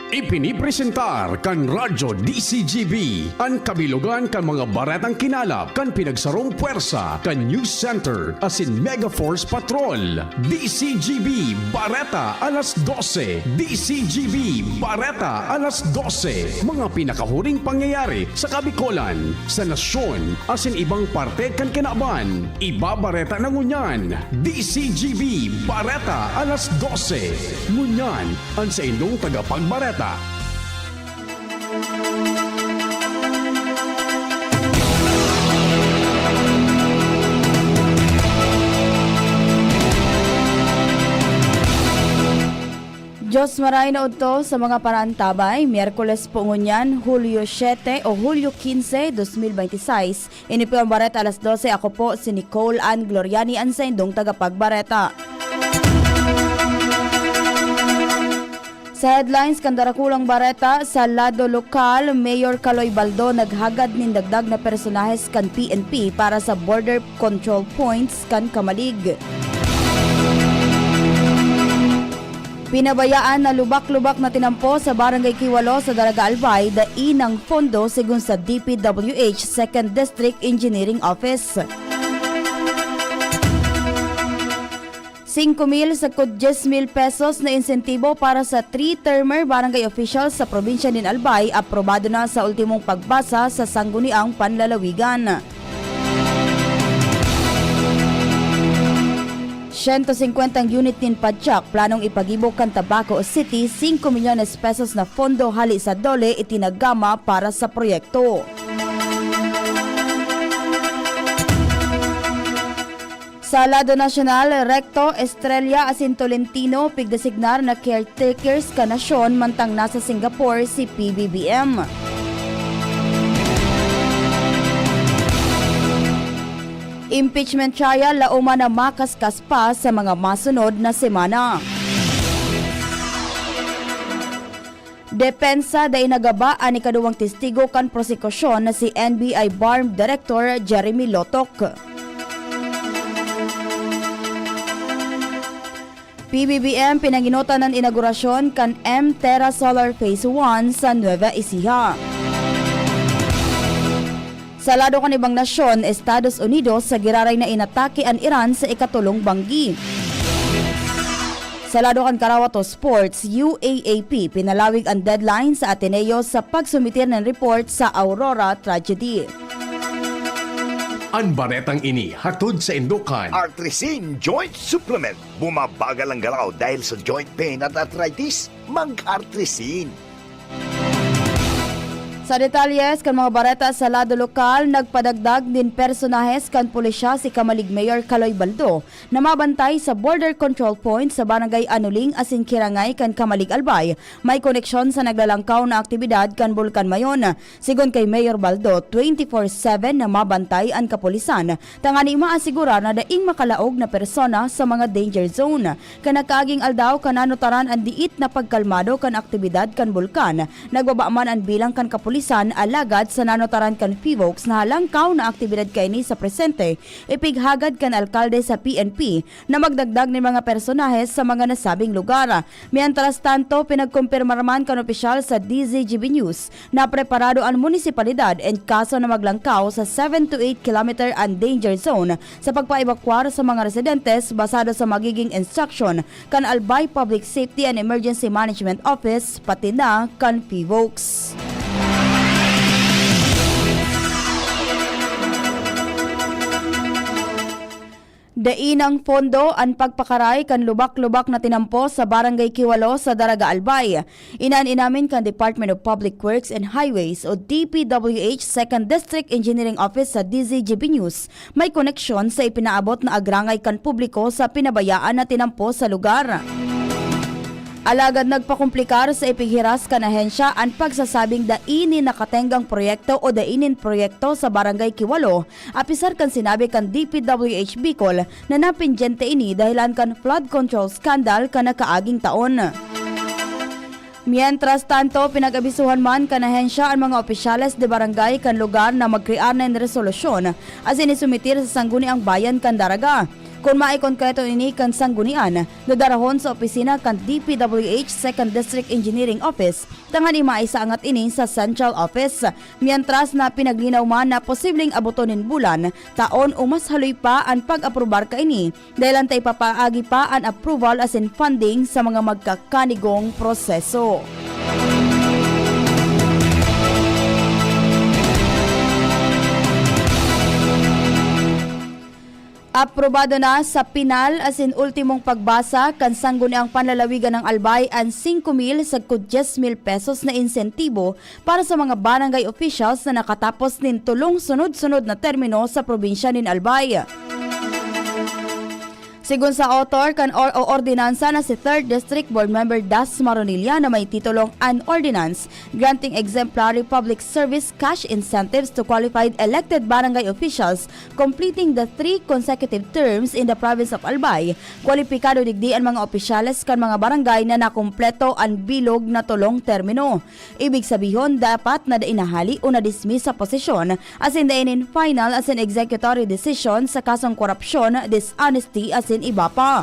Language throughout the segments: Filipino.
Ipinipresentar kan Radyo DCGB ang kabilugan kan mga baretang kinalap kan pinagsarong puwersa kan News Center asin Mega Force Patrol. DCGB Bareta alas 12. DCGB Bareta alas 12. Mga pinakahuring pangyayari sa Kabikolan, sa nasyon asin ibang parte kan kinaban. Ibabareta na ngunyan. DCGB Bareta alas 12. Ngunyan ang sa inyong tagapagbareta. Diyos maray na udto sa mga parantabay, Miyerkules po ngunyan, Hulyo 7 o Hulyo 15, 2026. Inipo ang bareta alas 12, ako po si Nicole Ann Gloriani ang sa indong tagapagbareta. Sa headlines, kandarakulang bareta sa lado lokal, Mayor Caloy Baldo naghagad nin dagdag na personahes kan PNP para sa border control points kan Kamalig. Pinabayaan na lubak-lubak na tinampo sa Barangay Kiwalo sa Daraga Albay dain ng pondo sigun sa DPWH 2nd District Engineering Office. 5,000 sa 10,000 pesos na insentibo para sa 3-termer barangay officials sa probinsya ng Albay aprobado na sa ultimong pagbasa sa Sangguniang Panlalawigan. 150 unit nin padyak planong ipagibok kan Tabaco City 5 milyones pesos na fondo hali sa dole itinagama para sa proyekto. Sa lado nasyonal, Recto Estrella asin Tolentino pigdesignar na caretakers ka nasyon mantang nasa Singapore si PBBM. Impeachment trial lauman na makaskas pa sa mga masunod na semana. Depensa day nagaba ani kaduwang testigo kan prosekusyon na si NBI BARM Director Jeremy Lotok. PBBM pinanginutan ng inaugurasyon kan M Terra Solar Phase 1 sa Nueva Ecija. Sa lado kan ibang nasyon, Estados Unidos sa giraray na inatake ang Iran sa ikatulong banggi. Sa lado kan Karawato Sports, UAAP pinalawig ang deadline sa Ateneo sa pagsumitir ng report sa Aurora tragedy. Ang baretang ini hatod sa Indukan. Artrisin Joint Supplement. Bumabagal ang galaw dahil sa joint pain at arthritis. Mag-Artrisin. Sa detalyes kan mga bareta sa lado lokal, nagpadagdag din personahes kan pulisya si Kamalig Mayor Caloy Baldo na mabantay sa border control point sa Barangay Anuling asin Kirangay kan Kamalig Albay. May koneksyon sa naglalangkaw na aktibidad kan Bulkan Mayon. Sigon kay Mayor Baldo, 24/7 na mabantay ang kapulisan. Tangani maasigura na daing makalaog na persona sa mga danger zone. Kanakaaging aldaw kananotaran ang diit na pagkalmado kan aktibidad kan Bulkan. Nagbaba man ang bilang kan kapulisan alagad sa nanotaran kan PVOX na halangkaw na aktibidad kaini sa presente, ipighagad kan alkalde sa PNP na magdagdag ng mga personahes sa mga nasabing lugar. Mientras tanto, pinagkumpirmaman kan opisyal sa DZGB News na preparado ang munisipalidad and kaso na maglangkaw sa 7 to 8 kilometer ang danger zone sa pagpaevakwar sa mga residentes basado sa magiging instruction kan Albay Public Safety and Emergency Management Office pati na kan PVOX. Dainang pondo ang pagpakaray kan lubak-lubak na tinampo sa Barangay Kiwalo sa Daraga Albay. Inamin kan Department of Public Works and Highways o DPWH 2nd District Engineering Office sa DZGB News. May koneksyon sa ipinaabot na agrangay kan publiko sa pinabayaan na tinampo sa lugar. Alagad nagpakumplikar sa ipighiras kan ahensya ang pagsasabing dainin nakatenggang proyekto o dainin proyekto sa Barangay Kiwalo. Apisar kan sinabi kan DPWH Bicol na napindyente ini dahilan kan flood control scandal kan nakaaging taon. Mientras tanto, pinag-abisuhan man kan ahensya ang mga opisyales de barangay kan lugar na magkrear ng resolusyon as inisumitir sa sangguniang bayan kan Daraga. Kung maay konkreto ini kan sanggunian, nadarahon sa opisina kan DPWH 2nd District Engineering Office, tangan imaisa angat ini sa Central Office. Mientras na pinaglinaw man na posibleng abutonin bulan, taon o mas haloy pa ang pag-aprobar ka ini, dahil antay papaagi pa ang approval as in funding sa mga magkakanigong proseso. Aprobado na sa pinal as in ultimong pagbasa kan sangguniang panlalawigan ng Albay ang 5,000 sa 10,000 pesos na insentibo para sa mga barangay officials na nakatapos nin tulong sunod-sunod na termino sa probinsya nin Albay. Sigun sa author kan ordinansa na si 3rd District Board Member Das Maronilla na may titulong An Ordinance Granting Exemplary Public Service Cash Incentives to Qualified Elected Barangay Officials Completing the 3 consecutive terms in the province of Albay, kwalipikado digdi ang mga opisyales kan mga barangay na nakumpleto ang bilog na tulong termino. Ibig sabihin, dapat na inahali o na-dismiss sa posisyon as in dainin final as in executory decision sa kasong korupsyon, dishonesty as in iba pa.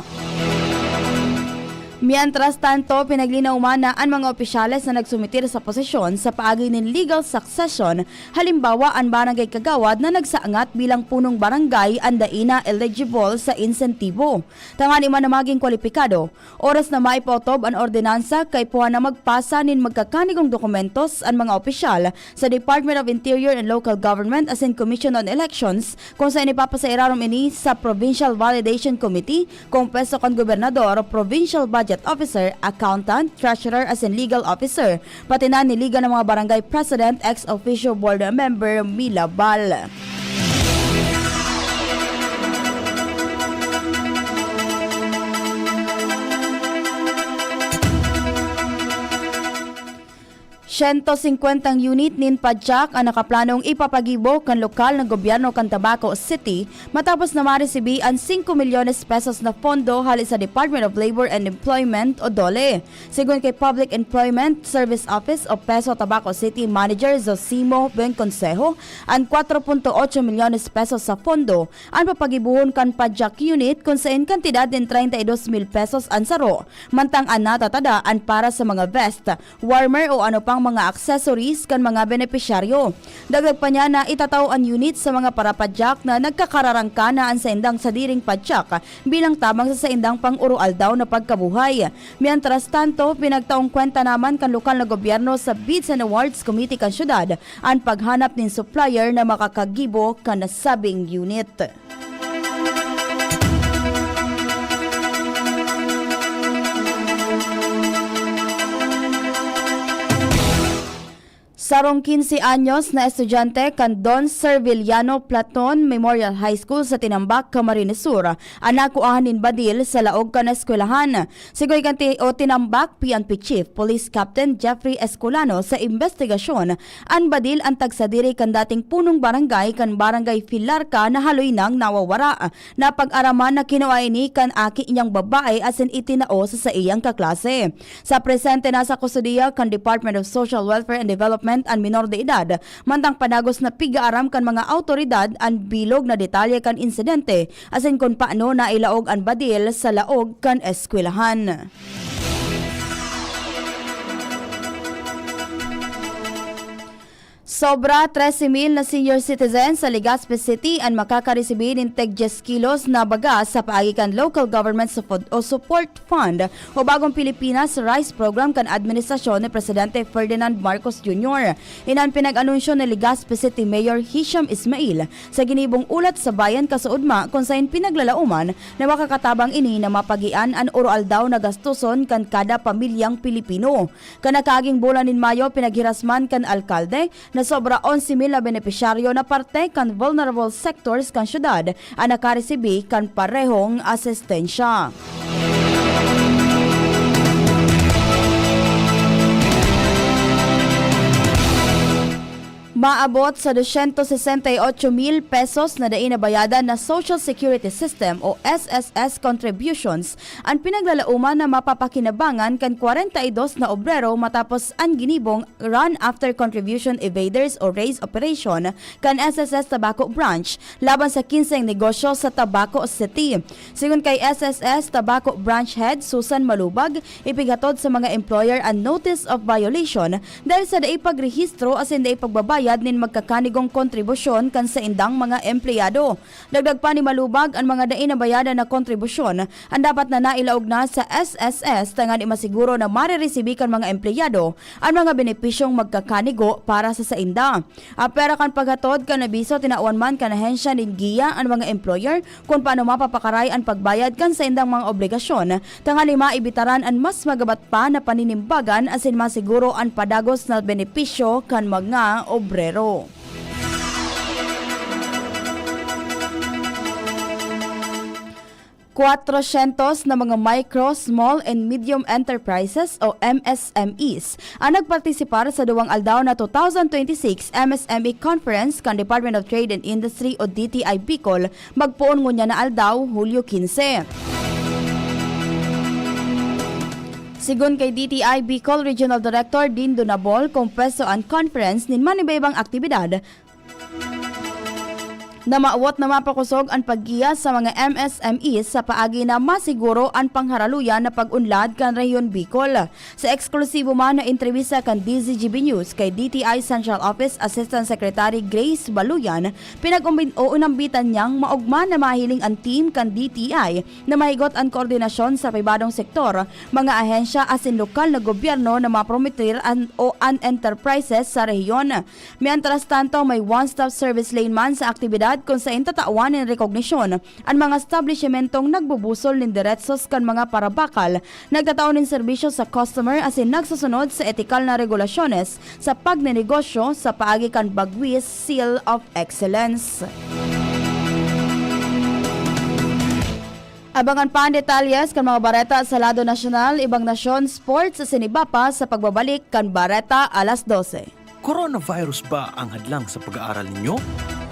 Mientras tanto, pinaglinaw man na ang mga opisyales na nagsumitir sa posisyon sa paagi ng legal succession, halimbawa ang barangay kagawad na nagsaangat bilang punong barangay ang daina eligible sa insentibo. Tangani man na maging kwalipikado, oras na maipotob ang ordinansa kay puha na magpasa nin magkakanigong dokumentos ang mga opisyal sa Department of Interior and Local Government as in Commission on Elections kung saan ipapasairarom ini sa Provincial Validation Committee kung peso kan gobernador, Provincial Budget Officer, Accountant, Treasurer as in Legal Officer, pati na niliga ng mga barangay President, ex-officio board member Mila Bal. $150 unit nin padyak ang nakaplanong ipapagibo kan lokal ng gobyerno kan Tabaco City matapos na maresibi ang 5 milyones pesos na pondo hali sa Department of Labor and Employment o DOLE. Sigun kay Public Employment Service Office o Peso Tabaco City Manager Zosimo Benconsejo, ang 4.8 milyones pesos sa pondo ang papagibuhon kan padyak unit kung saan kantidad din 32,000 pesos ang saro, mantang ang natatadaan para sa mga vest, warmer o ano pang mga accessories kan mga benepisyaryo. Dagdag pa niya na itataw ang unit sa mga parapadyak na nagkakararangka na ang saindang sadiring padyak bilang tamang sa saindang pang-urual daw na pagkabuhay. Mientras tanto, pinagtaong kwenta naman kan lokal na gobyerno sa Bids and Awards Committee kan syudad ang paghanap ng supplier na makakagibo kan nasabing unit. Sarong 15 anyos na estudyante kan Don Serviliano Platon Memorial High School sa Tinambak, Camarines Sur, ang nakuahanin badil sa laog kan eskwelahan. Sigoy kan Tinambak PNP Chief Police Captain Jeffrey Escolano sa investigasyon, ang badil ang tagsadiri kan dating punong barangay kan Barangay Filarca na haloy nang nawawara. Napag-araman na kinuha ini kan aki inyang babae as in itinao sa iyang kaklase. Sa presente na sa kustudiya kan Department of Social Welfare and Development ang minor de edad, mantang panagos na pigaaram kan mga autoridad ang bilog na detalye kan insidente asin kung paano na ilaog ang badil sa laog kan eskwelahan. Sobra 13,000 na senior citizens sa Legazpi City ang makakaresibir ng teg 10 kilos na bagas sa paagikan Local Government Support Fund o Bagong Pilipinas Rice Program kan administrasyon ni Presidente Ferdinand Marcos Jr. Inan pinag-anunsyo ni Legazpi City Mayor Hisham Ismail sa ginibong ulat sa bayan kasuudma kung saan pinaglalauman na makakatabang ini na mapagian ang oral daw na gastuson kan kada pamilyang Pilipino. Kanakaging bulan in Mayo pinaghirasman kan alkalde na sobra 11,000 na benepisyaryo na parte kan vulnerable sectors kan syudad ang nakaresibi kan parehong asistensya. Maabot sa 268,000 pesos na daing nabayadan na Social Security System o SSS contributions ang pinaglalauman na mapapakinabangan kan 42 na obrero matapos ang ginibong Run After Contribution Evaders o RAISE operation kan SSS Tabaco Branch laban sa 15 negosyo sa Tabaco City. Sigon kay SSS Tabaco Branch Head Susan Malubag, ipighatod sa mga employer ang notice of violation dahil sa daing pagrehistro asin daing pagbabayad nin magkakanigong kontribusyon kan sa indang mga empleyado. Dagdag pa ni Malubag, ang mga daing nabayadan na kontribusyon ang dapat na nailaog na sa SSS tangan imasiguro na mariresibi kan mga empleyado ang mga benepisyong magkakanigo para sa inda. Apera kan paghatod kan abiso tinauan man kan ahensya nin giya ang mga employer kung paano mapapakaray ang pagbayad kan sa indang mga obligasyon tangan maibitaran ang mas magabat pa na paninimbagan asin masiguro ang padagos na benepisyo kan mga obrero. 400 na mga micro, small and medium enterprises o MSMEs ang nagpartisipar sa duwang aldaw na 2026 MSME Conference kan Department of Trade and Industry o DTI Bicol magpuon ngunya na aldaw Hulyo 15. Sigon kay DTI Bicol Regional Director Dean Donabol, kung pwesto ang conference nin manibaybang aktibidad na maawat na mapakusog ang paggiya sa mga MSMEs sa paagi na masiguro ang pangharaluyan na pag-unlad kan Rehiyon Bicol. Sa eksklusibo man na entrevista kan DZGB News kay DTI Central Office Assistant Secretary Grace Baluyan, pinag-unambitan niyang maugma na mahiling ang team kan DTI na mahigot ang koordinasyon sa pribadong sektor, mga ahensya asin lokal na gobyerno na mapromitir an enterprises sa rehiyon. Mientras tanto, may one-stop service lane man sa aktibidad kung sa intatawan ng rekognisyon ang mga establishmentong nagbubusol ng diretsos kan mga parabakal, nagtataon ng serbisyo sa customer asin nagsusunod sa etikal na regulasyones sa pagnenegosyo sa paagi kan Bagwis Seal of Excellence. Abangan pa ang detalyes kan mga bareta sa lado nasyonal, ibang nasyon, sports sa sinibapa sa pagbabalik kan bareta alas 12. Coronavirus ba ang hadlang sa pag-aaral ninyo?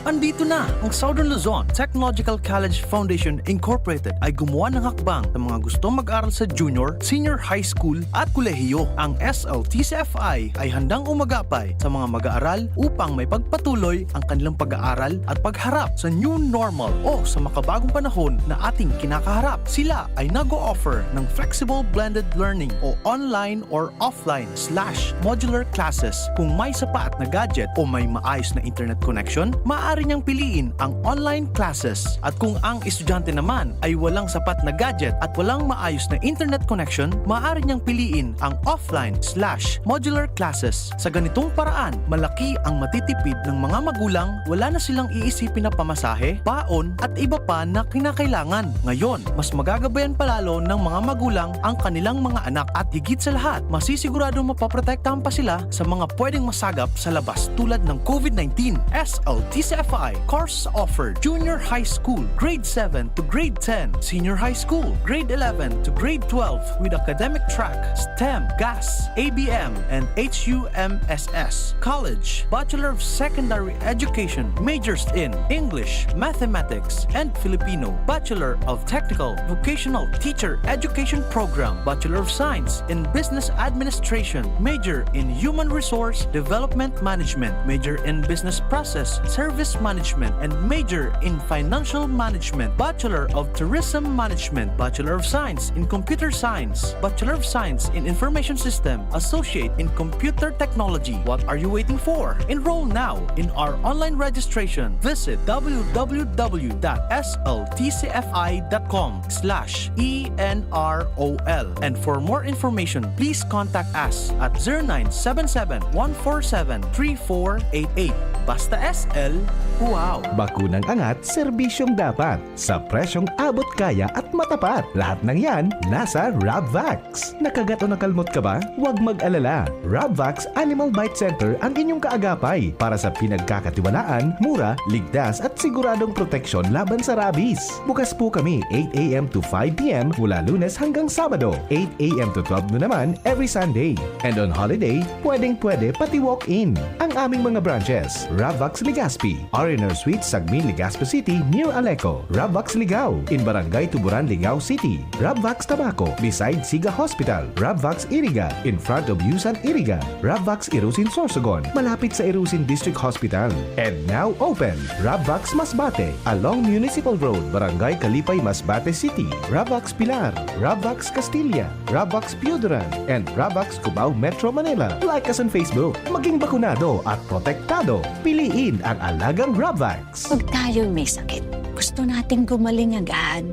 Andito na ang Southern Luzon Technological College Foundation Incorporated ay gumawa ng hakbang sa mga gustong mag-aral sa junior, senior high school at kolehiyo. Ang SLTCFI ay handang umagapay sa mga mag-aaral upang may pagpatuloy ang kanilang pag-aaral at pagharap sa new normal o sa makabagong panahon na ating kinakaharap. Sila ay nag-o-offer ng flexible blended learning o online or offline/modular classes. Kung may sapat na gadget o may maayos na internet connection, maaari niyang piliin ang online classes. At kung ang estudyante naman ay walang sapat na gadget at walang maayos na internet connection, maaari niyang piliin ang offline/modular classes. Sa ganitong paraan, malaki ang matitipid ng mga magulang, wala na silang iisipin na pamasahe, baon at iba pa na kinakailangan. Ngayon, mas magagabayan palalo ng mga magulang ang kanilang mga anak at higit sa lahat, masisigurado mapaprotektahan pa sila sa mga pwedeng masagap sa labas tulad ng COVID-19. SLTCFI course offered junior high school, grade 7 to grade 10, senior high school, grade 11 to grade 12 with academic track, STEM, GAS, ABM, and HUMSS. College, Bachelor of Secondary Education, majors in English, Mathematics, and Filipino. Bachelor of Technical Vocational Teacher Education Program, Bachelor of Science in Business Administration, major in Human Resource Development Management, major in Business Process Service Management, and major in Financial Management, Bachelor of Tourism Management, Bachelor of Science in Computer Science, Bachelor of Science in Information System, Associate in Computer Technology. What are you waiting for? Enroll now in our online registration. Visit www.sltcfi.com/enrol. And for more information, please contact us at 0977-147-3488. Basta SL, Wow! Bakunang angat, serbisyong dapat. Sa presyong abot kaya at matapat. Lahat ng yan, nasa Rabvax. Nakagat o nakalmot ka ba? Huwag mag-alala. Rabvax Animal Bite Center ang inyong kaagapay para sa pinagkakatiwalaan, mura, ligtas at siguradong proteksyon laban sa rabies. Bukas po kami 8 a.m. to 5 p.m. mula Lunes hanggang Sabado. 8 a.m. to 12 noon naman every Sunday. And on holiday, pwedeng-pwede pati walk-in. Ang aming mga branches, Rabvax Legazpi, R&R Suite, Sagmin, Legazpi City, near Aleco. Rabvax Ligao, in Barangay Tuburan, Ligao City. Rabvax Tabaco, beside Siga Hospital. Rabvax Iriga, in front of Yusan Iriga. Rabvax Irusin Sorsogon, malapit sa Irusin District Hospital. And now open, Rabvax Masbate, along Municipal Road, Barangay Kalipay, Masbate City. Rabvax Pilar, Rabvax Castilla, Rabvax Pioduran, and Rabvax Cubao Metro Manila. Like us on Facebook. Maging bakunado at protektado. Piliin ang alagang Rabvax. Pag tayo may sakit, gusto nating gumaling agad.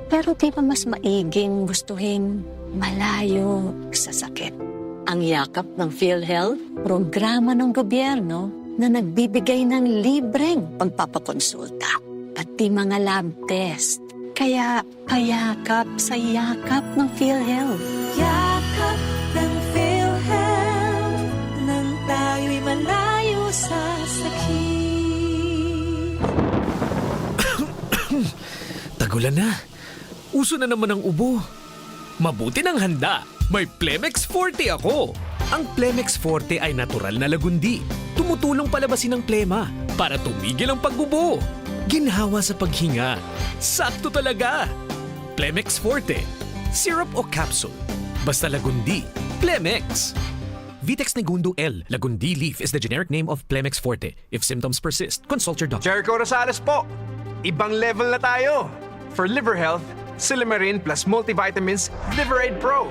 Pero di ba mas maiging gustuhin malayo sa sakit? Ang yakap ng PhilHealth, programa ng gobyerno na nagbibigay ng libreng pagpapakonsulta, pati mga lab test. Kaya payakap sa yakap ng PhilHealth. Yakap ng PhilHealth nang tayo'y malayo sa sakit. Tagulan na. Uso na naman ang ubo. Mabuti ng handa. May Plemex Forte ako. Ang Plemex Forte ay natural na lagundi. Tumutulong palabasin ang plema para tumigil ang paggubo. Ginhawa sa paghinga. Sakto talaga. Plemex Forte. Syrup o capsule. Basta lagundi. Plemex. Vitex Negundo L. Lagundi leaf is the generic name of Plemex Forte. If symptoms persist, consult your doctor. Jericho Rosales po. Ibang level na tayo. For liver health, Silimarin plus multivitamins Liverade Pro.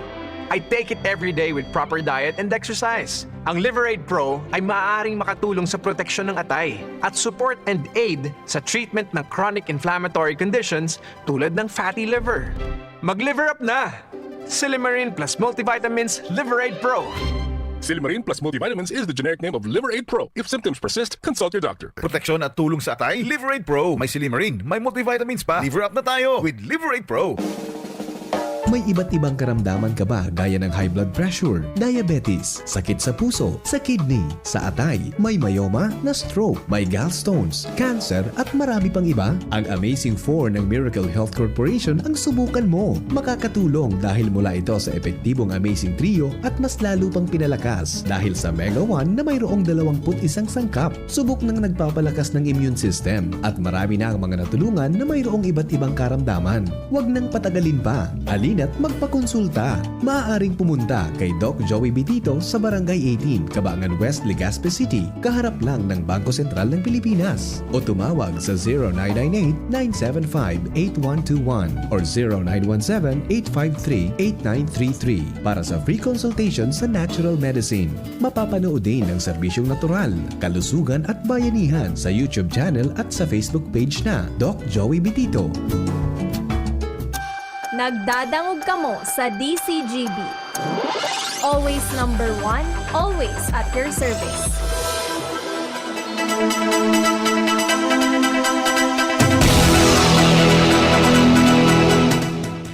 I take it every day with proper diet and exercise. Ang Liverade Pro ay maaaring makatulong sa proteksyon ng atay at support and aid sa treatment ng chronic inflammatory conditions tulad ng fatty liver. Mag-liver up na! Silimarin plus multivitamins Liverade Pro. Silimarin plus multivitamins is the generic name of Liverade Pro. If symptoms persist, consult your doctor. Proteksyon at tulong sa atay, Liverade Pro. May Silimarin, may multivitamins pa. Liver up na tayo with Liverade Pro. May iba't ibang karamdaman ka ba gaya ng high blood pressure, diabetes, sakit sa puso, sa kidney, sa atay, may myoma, na stroke, may gallstones, cancer at marami pang iba? Ang Amazing 4 ng Miracle Health Corporation ang subukan mo. Makakatulong dahil mula ito sa epektibong Amazing Trio at mas lalo pang pinalakas dahil sa Mega 1 na mayroong 21 sangkap. Subok ng nagpapalakas ng immune system at marami na ang mga natulungan na mayroong iba't ibang karamdaman. Huwag nang patagalin pa. Alina't magpakonsulta. Maaaring pumunta kay Doc Joey Bitito sa Barangay 18, Cabangan West, Legazpi City, kaharap lang ng Bangko Sentral ng Pilipinas. O tumawag sa 0998-975-8121 or 0917-853-8933 para sa free consultation sa natural medicine. Mapapanood din ang serbisyong natural, kalusugan at bayanihan sa YouTube channel at sa Facebook page na Doc Joey Bitito. Nagdadangog kamo sa DCGB. Always number 1, always at your service.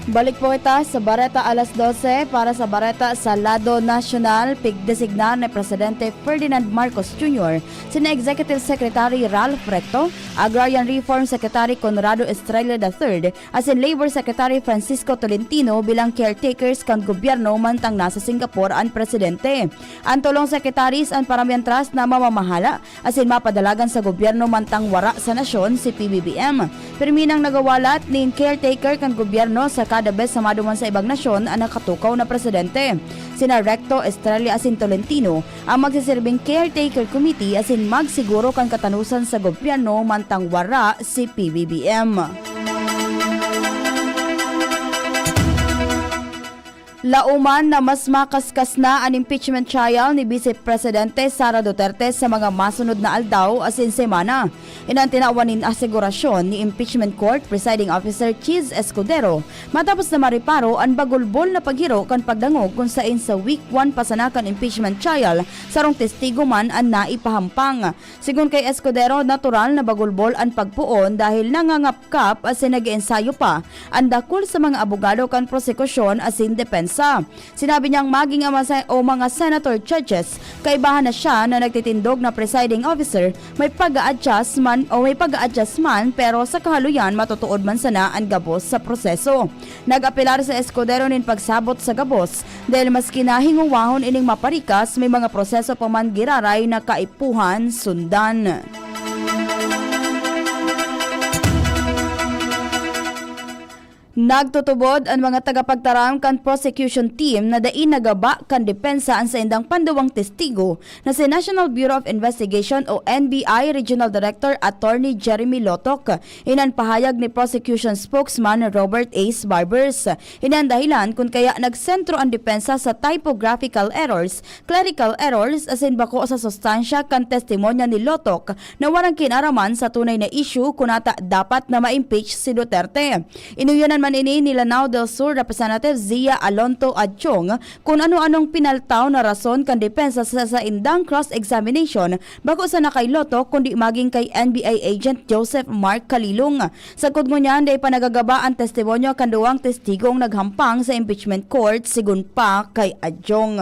Balik po kita sa Bareta alas 12 para sa Bareta sa Lado Nacional. Pigdesignar ni Presidente Ferdinand Marcos Jr. sina Executive Secretary Ralph Recto, Agrarian Reform Secretary Conrado Estrella III, as in Labor Secretary Francisco Tolentino bilang caretakers kan gobyerno mantang nasa Singapore ang Presidente. Ang tulong sekretaris ang paramihan trust na mamamahala as in mapadalagan sa gobyerno mantang wara sa nasyon si PBBM. Perminang nagawalat ni caretaker kan gobyerno sa kada bes sa maduman sa ibang nasyon ang nakatukaw na presidente. Sina Recto, Estrella asin Tolentino ang magsisilbing caretaker committee asin magsiguro kan katanusan sa gobyerno mantang wara si PBBM. Lauman na mas makaskas na ang impeachment trial ni Vice Presidente Sara Duterte sa mga masunod na aldaw asin semana. Inang tinawanin asegurasyon ni Impeachment Court Presiding Officer Chiz Escudero matapos na mariparo ang bagulbol na paghiro kan pagdangog kung sain sa week 1 pasanakan impeachment trial sarong testigo man ang naipahampang. Sigun kay Escudero, natural na bagulbol ang pagpuon dahil nangangapkap asin nag-ensayo pa ang dakol sa mga abogado kan prosekusyon asin depensa. Sinabi niyang maging mga senator judges, kaibahan na siya na nagtitindog na presiding officer may pag-a-adjust man pero sa kahaluyan matutuod man sana ang gabos sa proseso. Nag-apelar sa Escudero nin pagsabot sa gabos dahil maski nahinguwahon ining maparikas may mga proseso pa man giraray na kaipuhan sundan. Nagtutubod ang mga tagapagtaram kan prosecution team na dain nagaba kan depensa ang sa indang panduwang testigo na si National Bureau of Investigation o NBI Regional Director Attorney Jeremy Lotok. Inan pahayag ni prosecution spokesman Robert Ace Barbers. Inan dahilan kung kaya nagsentro ang depensa sa typographical errors, clerical errors asin bako sa sustansya kan testimonya ni Lotok na warang kinaraman sa tunay na issue kunata dapat na ma-impeach si Duterte. Inuyanan ini ni Lanao del Sur Representative Zia Alonto Adchong kung ano-anong pinaltaw na rason kan depensa sa indang cross-examination bako sa nakailoto kundi maging kay NBA agent Joseph Mark Kalilong. Sa kudgo niyan, day pa nagagaba ang testimonyo kan duwang testigong naghampang sa impeachment court sigun pa kay Adjong.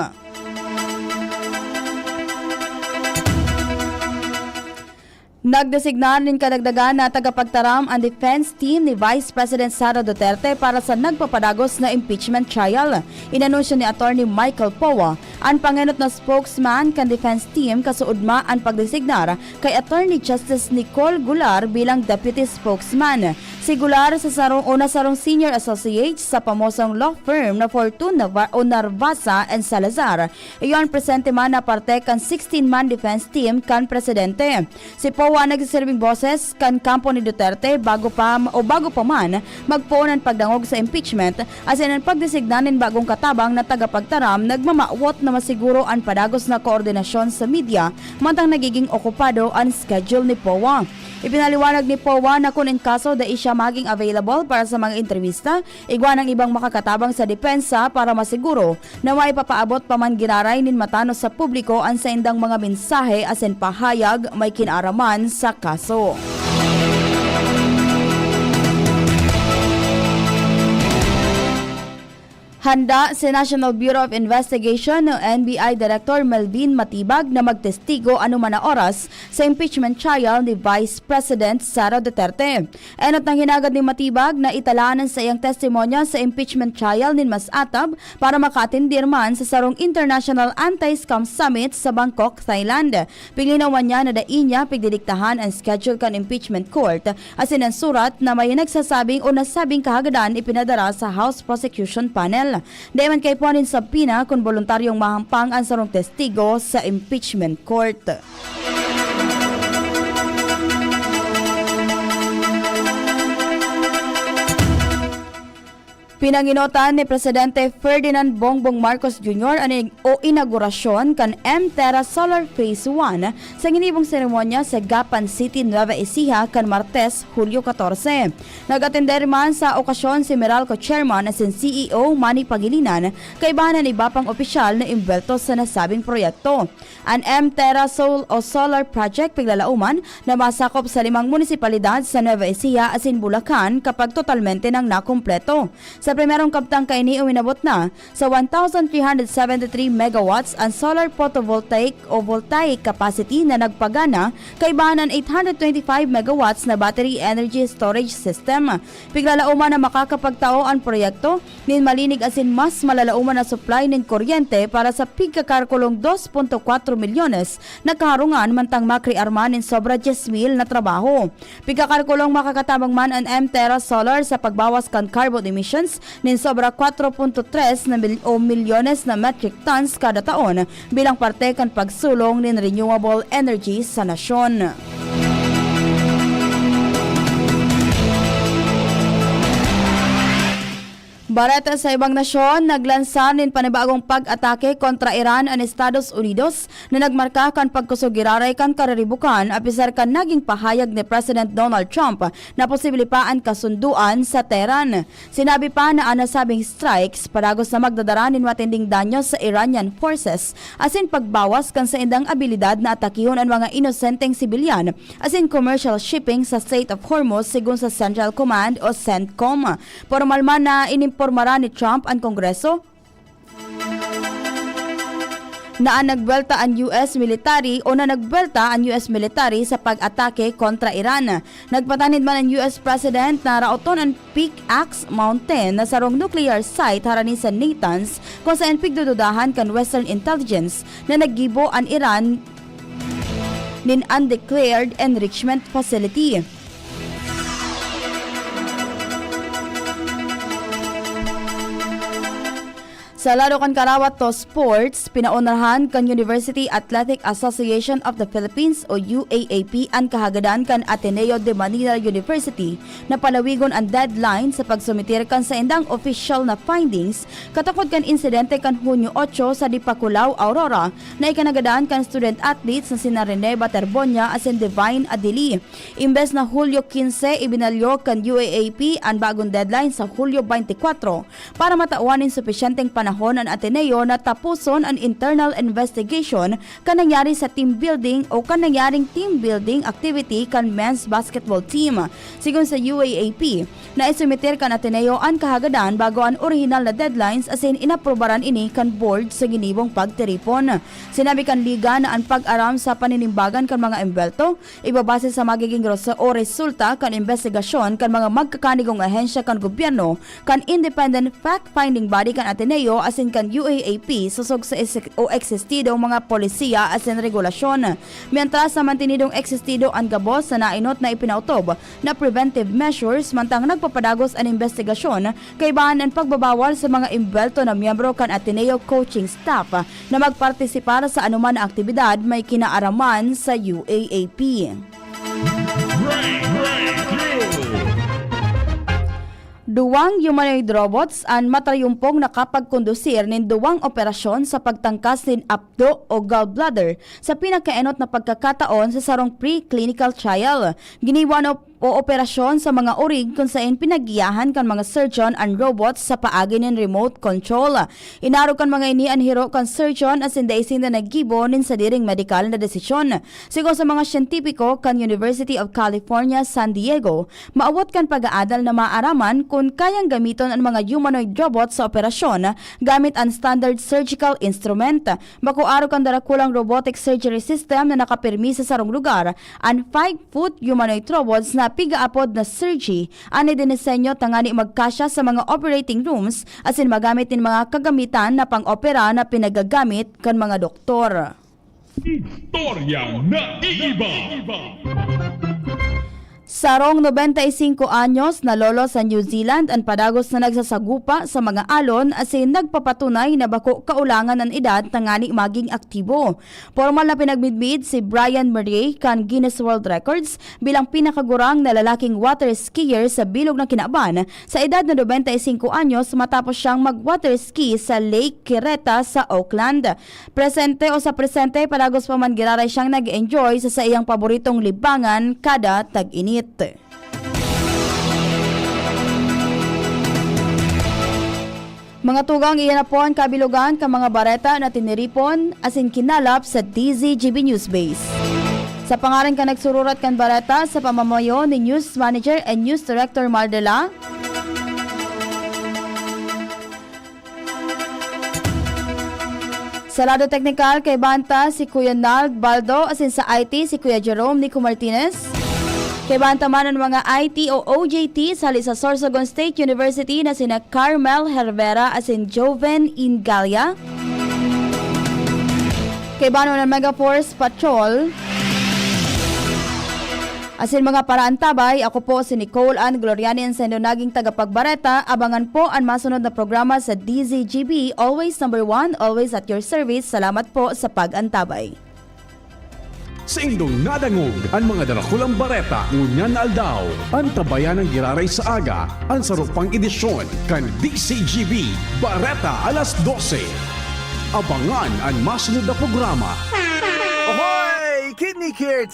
Nagdesignar din kadagdagan na tagapagtaram ang defense team ni Vice President Sara Duterte para sa nagpapadagos na impeachment trial. Inanunsyo ni Attorney Michael Powa, ang pangenot na spokesman kan defense team kasuudma ang pagdesignar kay Attorney Justice Nicole Gular bilang deputy spokesman. Si Gular sa sarong senior associate sa pamosong law firm na Fortuna Narvasa and Salazar. Iyon presente man na parte kan 16-man defense team kan presidente. Si Powa nagsiserving boses kan kampo ni Duterte bago pa man magpuon ang pagdangog sa impeachment asin ang pagdesignanin bagong katabang na tagapagtaram nagmamawot na masiguro ang padagos na koordinasyon sa media mantang nagiging okupado ang schedule ni Powa. Ipinaliwanag ni Powa na kung in kaso da siya maging available para sa mga entrevista, igwa ng ibang makakatabang sa depensa para masiguro na maipapaabot pa man giraray nin matano sa publiko ang sa indang mga mensahe asin pahayag may kinaraman sa kaso. Handa si National Bureau of Investigation o NBI Director Melvin Matibag na magtestigo anuman na oras sa impeachment trial ni Vice President Sara Duterte. Enot nang hinagad ni Matibag na italanan sa iyang testimonya sa impeachment trial ni Mas Atab para makaatindir man sa sarong International Anti-Scam Summit sa Bangkok, Thailand. Piglinawan niya na dain niya pigdidiktahan ang schedule kan impeachment court asin ang surat na may nagsasabing o nasabing kahagadan ipinadara sa House Prosecution Panel. Dahil kay Ponin Sabina kung voluntaryong mahampang ang sarong testigo sa impeachment court. Pinanginotan ni Presidente Ferdinand Bongbong Marcos Jr. o inaugurasyon kan M-Terra Solar Phase 1 sa ginibong seremonya sa Gapan City, Nueva Ecija kan Martes, Hulyo 14. Nag-atender man sa okasyon si Meralco Chairman as in CEO Manny Pagilinan kaibahan ng iba pang opisyal na imbelto sa nasabing proyekto. Ang M-Terra Solar Project piglalauman na masakop sa 5 munisipalidad sa Nueva Ecija as in Bulacan kapag totalmente nang nakumpleto. Sa primerong kaptang kaini uminabot na sa 1,373 megawatts ang solar photovoltaic o voltaic capacity na nagpagana kaibahan ng 825 megawatts na battery energy storage system. Piglalauman na makakapagtao ang proyekto nin malinig asin mas malalauman na supply ng kuryente para sa pigkakarkulong 2.4 milyones na kaharungan mantang makriarman nin sobra 10,000 na trabaho. Pigkakarkulong makakatabang man ang M-Terra Solar sa pagbawas kan carbon emissions nin sobra 4.3 milyones na metric tons kada taon bilang parte kan pagsulong nin renewable energy sa nasyon. Bareta sa ibang nasyon, naglansa nin panibagong pag-atake kontra Iran ang Estados Unidos na nagmarka kan pagkusugiraray kan kararibukan apisar kan naging pahayag ni President Donald Trump na posible pa ang kasunduan sa Tehran. Sinabi pa na ang nasabing strikes padagos na magdadara nin matinding danyo sa Iranian forces asin pagbawas kan sa indang abilidad na atakihon ang mga inosenteng sibilyan asin commercial shipping sa Strait of Hormuz sigun sa Central Command o CENTCOM. Formal man na inimpormara ni Trump ang Kongreso na nagbelta ang US military military sa pag-atake kontra Iran. Nagpatanid man ang US President na raoton ang Pickaxe Mountain na sarong nuclear site harani sa Natanz kung saan pigdududahan kan Western Intelligence na naggibo ang Iran nin undeclared enrichment facility. Sa laro kan karawat to sports, pinaunahan kan University Athletic Association of the Philippines o UAAP ang kahagadan kan Ateneo de Manila University na palawigon ang deadline sa pagsumitir kan sa indang official na findings katukod kan insidente kan Hunyo 8 sa Dipakulaw, Aurora na ikanagadan kan student athletes na sina Rene Baterbonia as in Divine Adili. Imbes na Hulyo 15, ibinalyo kan UAAP ang bagong deadline sa Hulyo 24 para matauanin sufisyenteng panahon ang Ateneo na tapuson ang internal investigation kan nangyari sa team building o kan nangyaring team building activity kan men's basketball team. Sigun sa UAAP, na isumitir kan Ateneo ang kahagadan bago ang original na deadlines asin inaprobaran ini kan board sa ginibong pagtiripon. Sinabi kan liga na ang pag-aram sa paninimbagan kan mga embelto ibabase sa magiging resulta kan investigasyon kan mga magkakanigong ahensya kan gobyerno kan independent fact-finding body kan Ateneo asin kan UAAP susog sa existido mga polisiya asin regulasyon. Mientras sa mantinidong existido ang gabos sa nainot na ipinautob na preventive measures mantang nagpapadagos ang investigasyon kay baan ang pagbabawal sa mga imbelto na miyembro kan Ateneo coaching staff na magpartisipar sa anuman na aktibidad may kinaaraman sa UAAP. Duwang humanoid robots ang matayumpong nakapagkondusir nin duwang operasyon sa pagtangkas nin apdo o gallbladder sa pinakaenot na pagkakataon sa sarong pre-clinical trial. Giniwan o operasyon sa mga orig kung saan pinagiyahan kan mga surgeon ang robots sa paagi nin remote control. Inaro kan mga ini ang hiro kan surgeon as in daisin na naggibo nin sa diring medical na desisyon. Sigo sa mga siyentipiko kan University of California, San Diego, maawat kan pag-aadal na maaraman kung kayang gamiton ang mga humanoid robots sa operasyon gamit ang standard surgical instrument. Makuaro kan darakulang robotic surgery system na nakapirmi sa sarong lugar ang 5-foot humanoid robots na pigaapod na surgery ani dinisenyo tangani magkasya sa mga operating rooms asin magamit din mga kagamitan na pang-opera na pinagagamit kan mga doktor. Istorya na iiba. Sarong 95 anyos na lolo sa New Zealand ang padagos na nagsasagupa sa mga alon asin nagpapatunay na bako kaulangan ang edad tangani maging aktibo. Formal na pinagmidmid si Brian Murray kan Guinness World Records bilang pinakagurang na lalaking water skier sa bilog ng Kinaban sa edad na 95 anyos matapos siyang mag-water ski sa Lake Kireta sa Auckland. Presente padagos pa man giraray siyang nag-enjoy sa iyang paboritong libangan kada tag-init. Mga tugang iyan na po ang kabilugan ka mga bareta na tiniripon asin kinalap sa DZGB News Base. Sa pangalan ka nagsururat kan bareta sa pamamayo ni News Manager and News Director Mardela. Sa lado teknikal kay Banta si Kuya Nald Baldo asin sa IT si Kuya Jerome Nico Martinez. Kay bantaman ng mga IT o OJT sali sa Sorsogon State University na sina Carmel Hervera asin Joven Ingalia. Kay bano ng Megaforce Patrol asin mga paraan tabay, ako po si Nicole Ann Gloriani ang sendo naging tagapagbareta. Abangan po ang masunod na programa sa DZGB. Always number 1, always at your service. Salamat po sa pag-antabay. Sa indong nadangog ang mga darakulang bareta ngunyan na aldaw. Ang tabayan ng giraray sa aga ang sarupang edisyon kan DCGB Bareta alas 12. Abangan ang masunod na programa. Ahoy! Kidney Care